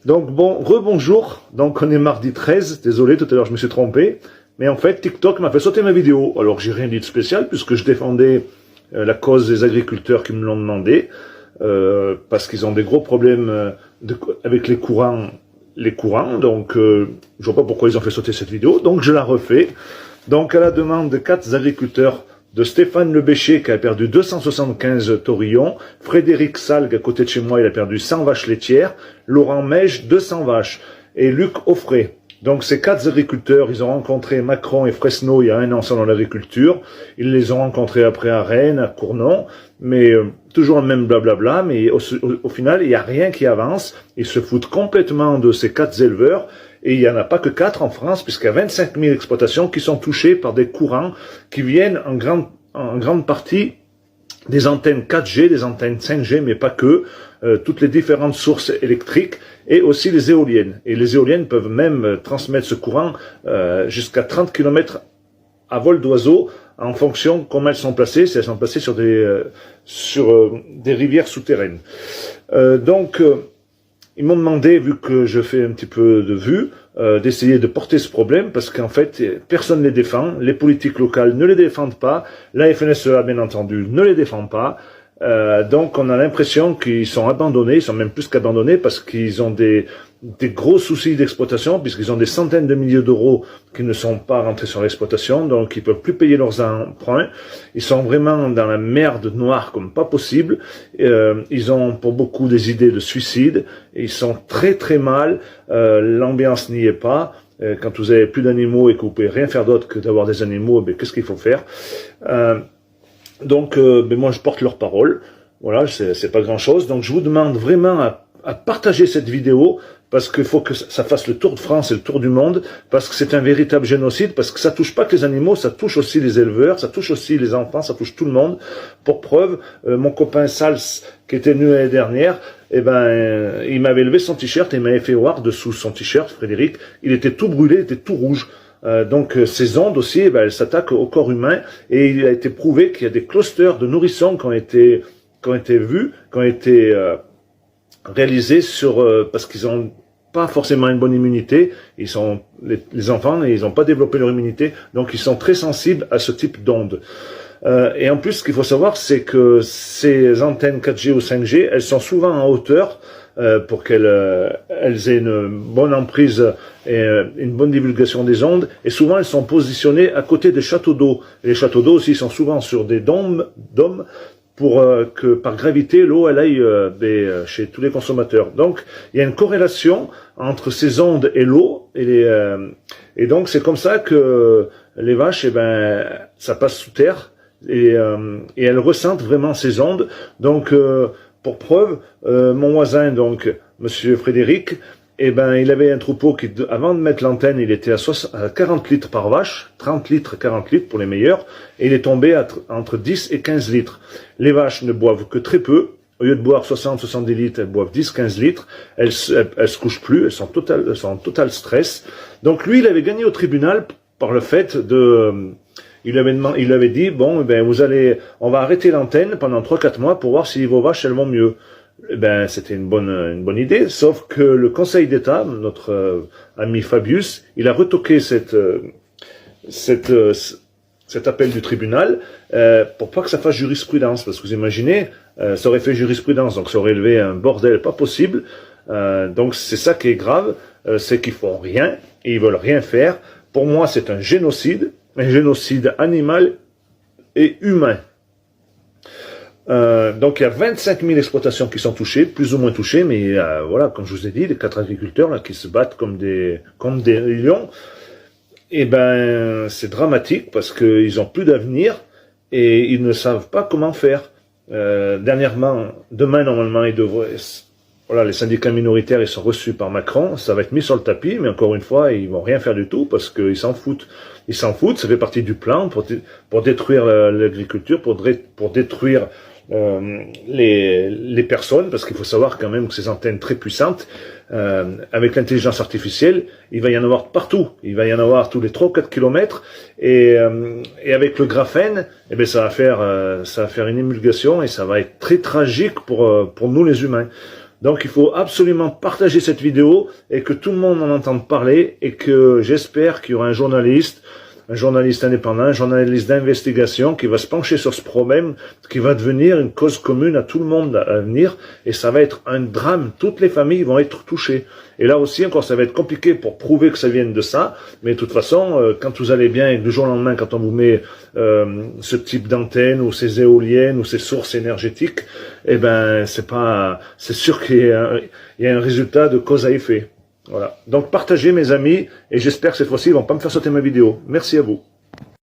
Donc bon, rebonjour, donc on est mardi 13, désolé, tout à l'heure je me suis trompé, mais en fait TikTok m'a fait sauter ma vidéo, alors j'ai rien dit de spécial puisque je défendais la cause des agriculteurs qui me l'ont demandé, parce qu'ils ont des gros problèmes avec les courants, donc je vois pas pourquoi ils ont fait sauter cette vidéo, donc je la refais. Donc à la demande de 4 agriculteurs, de Stéphane Lebécher qui a perdu 275 taurillons, Frédéric Salgue à côté de chez moi il a perdu 100 vaches laitières, Laurent Meige 200 vaches et Luc Offray. Donc ces 4 agriculteurs, ils ont rencontré Macron et Fresneau il y a 1 an selon l'agriculture, ils les ont rencontrés après à Rennes, à Cournon, mais toujours le même blablabla, mais au final il n'y a rien qui avance, ils se foutent complètement de ces 4 éleveurs. Et il n'y en a pas que 4 en France, puisqu'il y a 25 000 exploitations qui sont touchées par des courants qui viennent en grande partie des antennes 4G, des antennes 5G, mais pas que, toutes les différentes sources électriques et aussi les éoliennes. Et les éoliennes peuvent même transmettre ce courant jusqu'à 30 km à vol d'oiseau en fonction de comment elles sont placées, si elles sont placées sur des rivières souterraines. Ils m'ont demandé, vu que je fais un petit peu de vues, d'essayer de porter ce problème, parce qu'en fait, personne ne les défend, les politiques locales ne les défendent pas, la FNSEA, bien entendu, ne les défend pas, donc on a l'impression qu'ils sont abandonnés, ils sont même plus qu'abandonnés, parce qu'ils ont des gros soucis d'exploitation, puisqu'ils ont des centaines de milliers d'euros qui ne sont pas rentrés sur l'exploitation, donc ils peuvent plus payer leurs emprunts, ils sont vraiment dans la merde noire comme pas possible, ils ont pour beaucoup des idées de suicide, ils sont très très mal, l'ambiance n'y est pas, quand vous avez plus d'animaux et que vous pouvez rien faire d'autre que d'avoir des animaux, qu'est-ce qu'il faut faire? Moi je porte leur parole, voilà, c'est pas grand chose, donc je vous demande vraiment à partager cette vidéo, parce qu'il faut que ça fasse le tour de France et le tour du monde, parce que c'est un véritable génocide, parce que ça touche pas que les animaux, ça touche aussi les éleveurs, ça touche aussi les enfants, ça touche tout le monde. Pour preuve, mon copain Sals, qui était venu l'année dernière, il m'avait levé son t-shirt et il m'avait fait voir dessous son t-shirt, Frédéric, il était tout brûlé, il était tout rouge. Donc ces ondes aussi, elles s'attaquent au corps humain, et il a été prouvé qu'il y a des clusters de nourrissons qui ont été réalisés parce qu'ils ont pas forcément une bonne immunité, les enfants, ils n'ont pas développé leur immunité, donc ils sont très sensibles à ce type d'ondes. Et en plus, ce qu'il faut savoir, c'est que ces antennes 4G ou 5G, elles sont souvent en hauteur, pour qu'elles aient une bonne emprise et une bonne divulgation des ondes, et souvent elles sont positionnées à côté des châteaux d'eau. Et les châteaux d'eau aussi sont souvent sur des dômes, pour que par gravité l'eau elle aille chez tous les consommateurs. Donc il y a une corrélation entre ces ondes et l'eau, et donc c'est comme ça que les vaches, ça passe sous terre, et elles ressentent vraiment ces ondes. Donc pour preuve, mon voisin, donc monsieur Frédéric, il avait un troupeau qui, avant de mettre l'antenne, il était à 40 litres par vache, 30 litres, 40 litres pour les meilleurs, et il est tombé entre 10 et 15 litres. Les vaches ne boivent que très peu, au lieu de boire 60-70 litres, elles boivent 10-15 litres, elles se couchent plus, elles sont en total stress. Donc lui, il avait gagné au tribunal par le fait il avait dit, bon, on va arrêter l'antenne pendant 3-4 mois pour voir si vos vaches, elles vont mieux. C'était une bonne idée, sauf que le Conseil d'État, notre ami Fabius, il a retoqué cet appel du tribunal, pour pas que ça fasse jurisprudence, parce que vous imaginez, ça aurait fait jurisprudence, donc ça aurait élevé un bordel pas possible. Donc c'est ça qui est grave, c'est qu'ils font rien, et ils veulent rien faire. Pour moi, c'est un génocide animal et humain. Donc il y a 25 000 exploitations qui sont touchées, plus ou moins touchées, mais voilà, comme je vous ai dit, les 4 agriculteurs là qui se battent comme des lions, c'est dramatique parce qu'ils ont plus d'avenir et ils ne savent pas comment faire. Demain normalement les syndicats minoritaires ils sont reçus par Macron, ça va être mis sur le tapis, mais encore une fois ils vont rien faire du tout parce qu'ils s'en foutent. Ils s'en foutent, ça fait partie du plan pour détruire l'agriculture, pour détruire les personnes, parce qu'il faut savoir quand même que ces antennes très puissantes, avec l'intelligence artificielle, il va y en avoir partout, il va y en avoir tous les 3 ou 4 kilomètres, et avec le graphène, ça va faire une émulgation, et ça va être très tragique pour nous les humains. Donc il faut absolument partager cette vidéo et que tout le monde en entende parler et que j'espère qu'il y aura un journaliste indépendant, un journaliste d'investigation qui va se pencher sur ce problème, qui va devenir une cause commune à tout le monde à venir, et ça va être un drame. Toutes les familles vont être touchées. Et là aussi, encore, ça va être compliqué pour prouver que ça vienne de ça, mais de toute façon, quand vous allez bien, et du jour au lendemain, quand on vous met ce type d'antenne, ou ces éoliennes, ou ces sources énergétiques, eh ben, c'est sûr qu'il y a un résultat de cause à effet. Voilà. Donc partagez mes amis, et j'espère que cette fois-ci ils vont pas me faire sauter ma vidéo. Merci à vous.